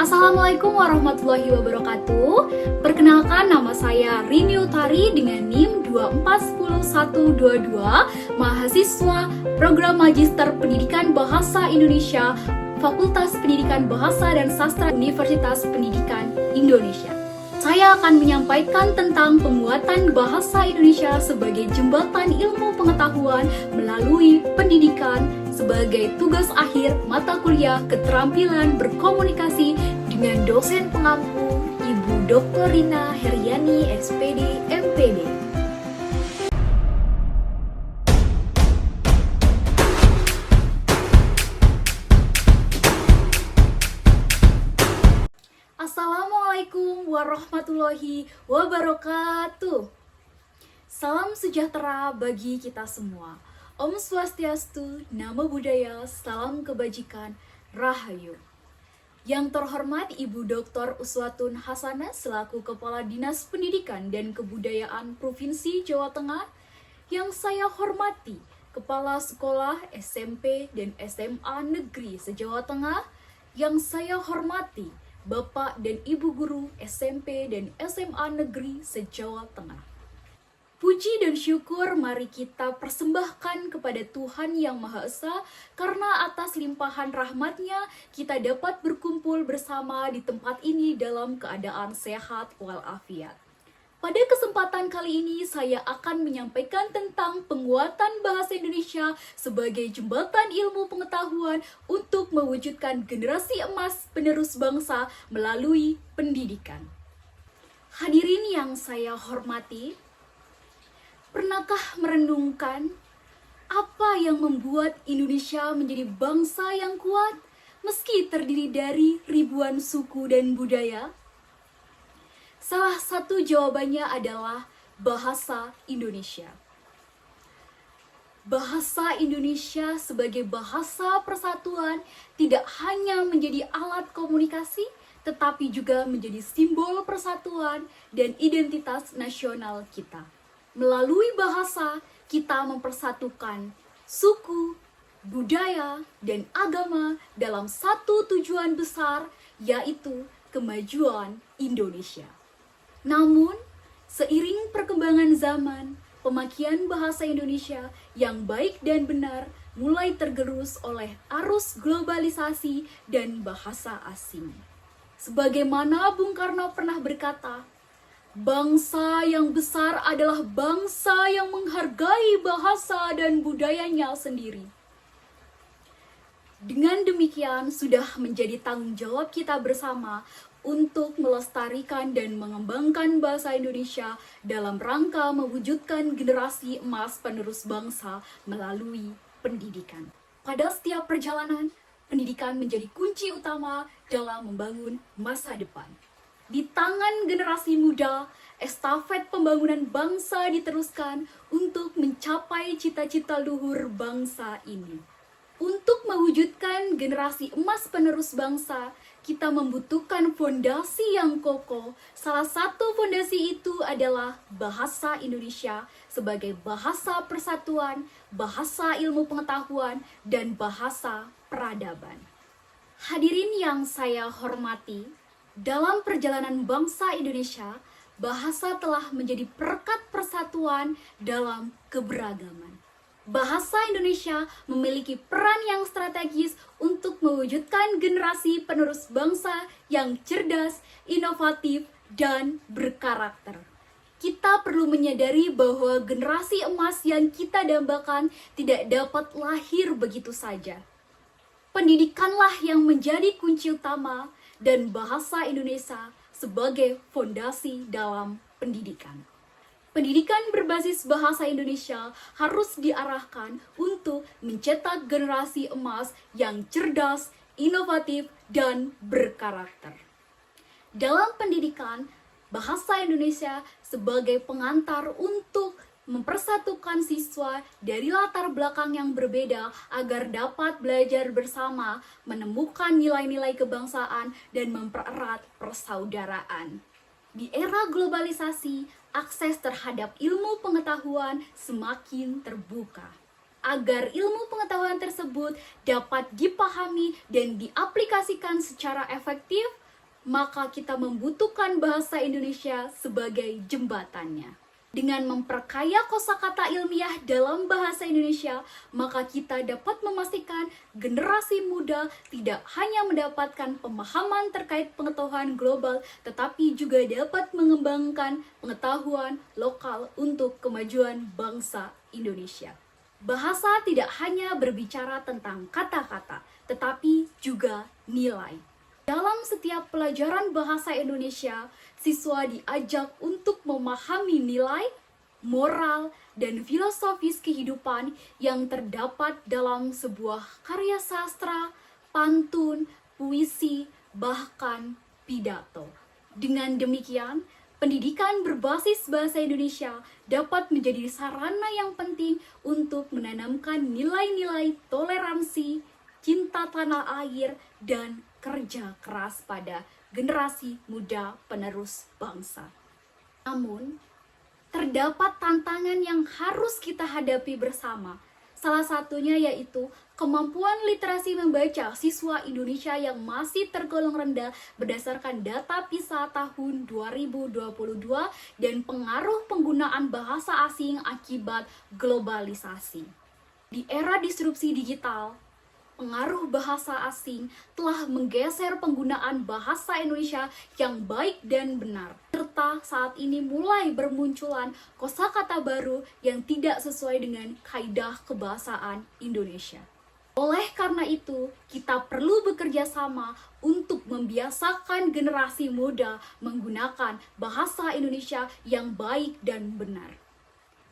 Assalamualaikum warahmatullahi wabarakatuh. Perkenalkan, nama saya Rini Utari dengan NIM 2410122, mahasiswa Program Magister Pendidikan Bahasa Indonesia, Fakultas Pendidikan Bahasa dan Sastra Universitas Pendidikan Indonesia. Saya akan menyampaikan tentang penguatan bahasa Indonesia sebagai jembatan ilmu pengetahuan melalui pendidikan sebagai tugas akhir mata kuliah keterampilan berkomunikasi dengan dosen pengampu Ibu Dr. Rina Heriani, SPD, MPD. Assalamualaikum warahmatullahi wabarakatuh. Salam sejahtera bagi kita semua. Om Swastiastu, Namo Buddhaya, salam kebajikan, Rahayu. Yang terhormat Ibu Dr. Uswatun Hasanah selaku Kepala Dinas Pendidikan dan Kebudayaan Provinsi Jawa Tengah, yang saya hormati Kepala Sekolah SMP dan SMA Negeri se-Jawa Tengah, yang saya hormati Bapak dan Ibu Guru SMP dan SMA Negeri se-Jawa Tengah. Puji dan syukur mari kita persembahkan kepada Tuhan Yang Maha Esa, karena atas limpahan rahmat-Nya kita dapat berkumpul bersama di tempat ini dalam keadaan sehat walafiat. Pada kesempatan kali ini saya akan menyampaikan tentang penguatan bahasa Indonesia sebagai jembatan ilmu pengetahuan untuk mewujudkan generasi emas penerus bangsa melalui pendidikan. Hadirin yang saya hormati, pernahkah merenungkan apa yang membuat Indonesia menjadi bangsa yang kuat meski terdiri dari ribuan suku dan budaya? Salah satu jawabannya adalah bahasa Indonesia. Bahasa Indonesia sebagai bahasa persatuan tidak hanya menjadi alat komunikasi, tetapi juga menjadi simbol persatuan dan identitas nasional kita. Melalui bahasa, kita mempersatukan suku, budaya, dan agama dalam satu tujuan besar, yaitu kemajuan Indonesia. Namun, seiring perkembangan zaman, pemakaian bahasa Indonesia yang baik dan benar mulai tergerus oleh arus globalisasi dan bahasa asing. Sebagaimana Bung Karno pernah berkata, bangsa yang besar adalah bangsa yang menghargai bahasa dan budayanya sendiri. Dengan demikian, sudah menjadi tanggung jawab kita bersama untuk melestarikan dan mengembangkan bahasa Indonesia dalam rangka mewujudkan generasi emas penerus bangsa melalui pendidikan. Pada setiap perjalanan, pendidikan menjadi kunci utama dalam membangun masa depan. Di tangan generasi muda, estafet pembangunan bangsa diteruskan untuk mencapai cita-cita luhur bangsa ini. Untuk mewujudkan generasi emas penerus bangsa, kita membutuhkan fondasi yang kokoh. Salah satu fondasi itu adalah bahasa Indonesia sebagai bahasa persatuan, bahasa ilmu pengetahuan, dan bahasa peradaban. Hadirin yang saya hormati, dalam perjalanan bangsa Indonesia, bahasa telah menjadi perekat persatuan dalam keberagaman. Bahasa Indonesia memiliki peran yang strategis untuk mewujudkan generasi penerus bangsa yang cerdas, inovatif, dan berkarakter. Kita perlu menyadari bahwa generasi emas yang kita dambakan tidak dapat lahir begitu saja. Pendidikanlah yang menjadi kunci utama dan bahasa Indonesia sebagai fondasi dalam pendidikan. Pendidikan berbasis bahasa Indonesia harus diarahkan untuk mencetak generasi emas yang cerdas, inovatif, dan berkarakter. Dalam pendidikan, bahasa Indonesia sebagai pengantar untuk mempersatukan siswa dari latar belakang yang berbeda agar dapat belajar bersama, menemukan nilai-nilai kebangsaan, dan mempererat persaudaraan. Di era globalisasi, akses terhadap ilmu pengetahuan semakin terbuka. Agar ilmu pengetahuan tersebut dapat dipahami dan diaplikasikan secara efektif, maka kita membutuhkan bahasa Indonesia sebagai jembatannya. Dengan memperkaya kosakata ilmiah dalam bahasa Indonesia, maka kita dapat memastikan generasi muda tidak hanya mendapatkan pemahaman terkait pengetahuan global, tetapi juga dapat mengembangkan pengetahuan lokal untuk kemajuan bangsa Indonesia. Bahasa tidak hanya berbicara tentang kata-kata, tetapi juga nilai. Dalam setiap pelajaran bahasa Indonesia, siswa diajak untuk memahami nilai, moral, dan filosofis kehidupan yang terdapat dalam sebuah karya sastra, pantun, puisi, bahkan pidato. Dengan demikian, pendidikan berbasis bahasa Indonesia dapat menjadi sarana yang penting untuk menanamkan nilai-nilai toleransi, cinta tanah air, dan kerja keras pada generasi muda penerus bangsa. Namun, terdapat tantangan yang harus kita hadapi bersama. Salah satunya yaitu kemampuan literasi membaca siswa Indonesia yang masih tergolong rendah berdasarkan data PISA tahun 2022 dan pengaruh penggunaan bahasa asing akibat globalisasi. Di era disrupsi digital, pengaruh bahasa asing telah menggeser penggunaan bahasa Indonesia yang baik dan benar. Serta saat ini mulai bermunculan kosakata baru yang tidak sesuai dengan kaidah kebahasaan Indonesia. Oleh karena itu, kita perlu bekerja sama untuk membiasakan generasi muda menggunakan bahasa Indonesia yang baik dan benar.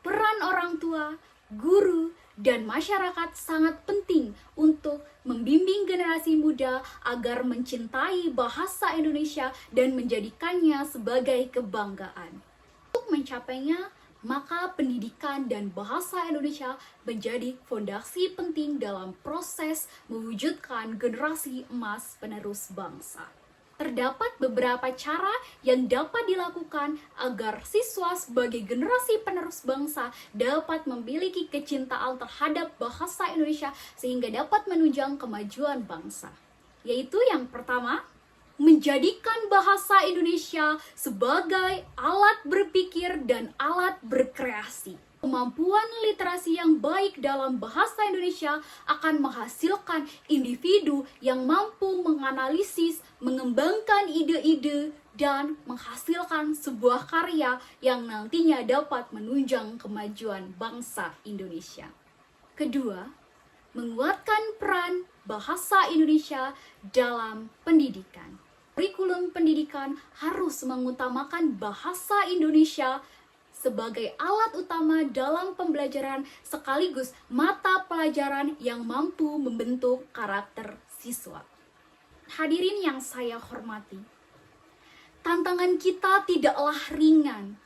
Peran orang tua, guru, dan masyarakat sangat penting untuk membimbing generasi muda agar mencintai bahasa Indonesia dan menjadikannya sebagai kebanggaan. Untuk mencapainya, maka pendidikan dan bahasa Indonesia menjadi fondasi penting dalam proses mewujudkan generasi emas penerus bangsa. Terdapat beberapa cara yang dapat dilakukan agar siswa sebagai generasi penerus bangsa dapat memiliki kecintaan terhadap bahasa Indonesia sehingga dapat menunjang kemajuan bangsa. Yaitu yang pertama, menjadikan bahasa Indonesia sebagai alat berpikir dan alat berkreasi. Kemampuan literasi yang baik dalam bahasa Indonesia akan menghasilkan individu yang mampu menganalisis, mengembangkan ide-ide, dan menghasilkan sebuah karya yang nantinya dapat menunjang kemajuan bangsa Indonesia. Kedua, menguatkan peran bahasa Indonesia dalam pendidikan. Kurikulum pendidikan harus mengutamakan bahasa Indonesia sebagai alat utama dalam pembelajaran sekaligus mata pelajaran yang mampu membentuk karakter siswa. Hadirin yang saya hormati, tantangan kita tidaklah ringan.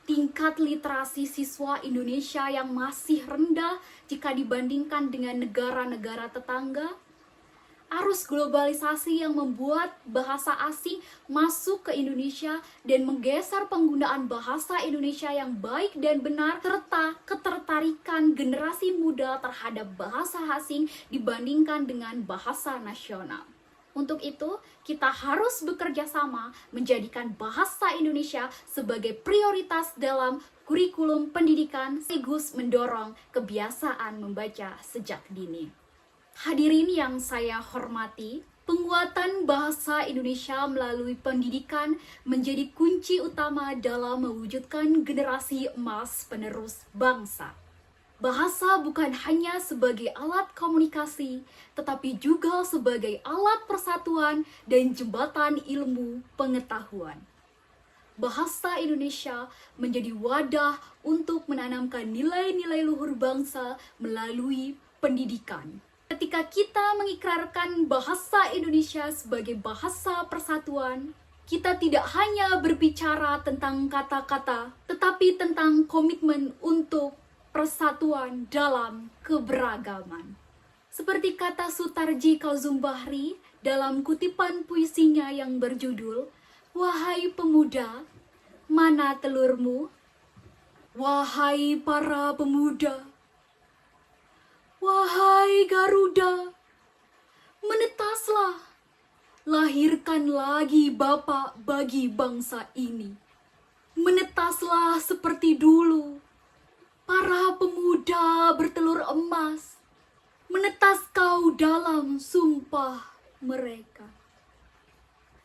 Tingkat literasi siswa Indonesia yang masih rendah jika dibandingkan dengan negara-negara tetangga. Arus globalisasi yang membuat bahasa asing masuk ke Indonesia dan menggeser penggunaan bahasa Indonesia yang baik dan benar, serta ketertarikan generasi muda terhadap bahasa asing dibandingkan dengan bahasa nasional. Untuk itu, kita harus bekerja sama menjadikan bahasa Indonesia sebagai prioritas dalam kurikulum pendidikan sekaligus mendorong kebiasaan membaca sejak dini. Hadirin yang saya hormati, penguatan bahasa Indonesia melalui pendidikan menjadi kunci utama dalam mewujudkan generasi emas penerus bangsa. Bahasa bukan hanya sebagai alat komunikasi, tetapi juga sebagai alat persatuan dan jembatan ilmu pengetahuan. Bahasa Indonesia menjadi wadah untuk menanamkan nilai-nilai luhur bangsa melalui pendidikan. Ketika kita mengikrarkan bahasa Indonesia sebagai bahasa persatuan, kita tidak hanya berbicara tentang kata-kata, tetapi tentang komitmen untuk persatuan dalam keberagaman. Seperti kata Sutarji Kauzumbahri dalam kutipan puisinya yang berjudul, "Wahai pemuda, mana telurmu? Wahai para pemuda, wahai Garuda, menetaslah, lahirkan lagi Bapak bagi bangsa ini. Menetaslah seperti dulu, para pemuda bertelur emas, menetas kau dalam sumpah mereka.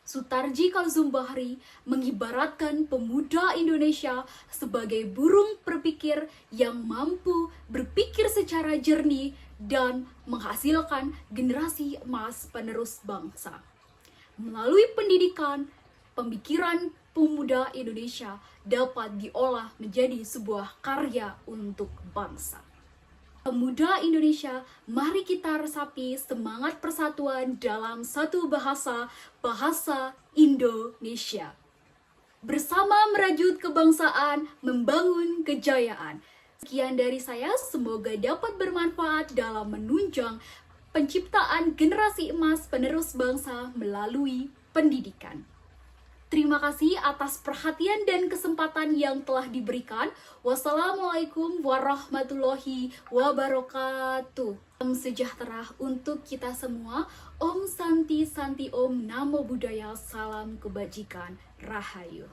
Sutarji Kalzumbahri mengibaratkan pemuda Indonesia sebagai burung berpikir yang mampu berpikir secara jernih dan menghasilkan generasi emas penerus bangsa. Melalui pendidikan, pemikiran pemuda Indonesia dapat diolah menjadi sebuah karya untuk bangsa. Pemuda Indonesia, mari kita resapi semangat persatuan dalam satu bahasa, bahasa Indonesia. Bersama merajut kebangsaan, membangun kejayaan. Sekian dari saya, semoga dapat bermanfaat dalam menunjang penciptaan generasi emas penerus bangsa melalui pendidikan. Terima kasih atas perhatian dan kesempatan yang telah diberikan. Wassalamualaikum warahmatullahi wabarakatuh. Salam sejahtera untuk kita semua. Om Santi Santi Om, Namo Buddhaya, salam kebajikan, Rahayu.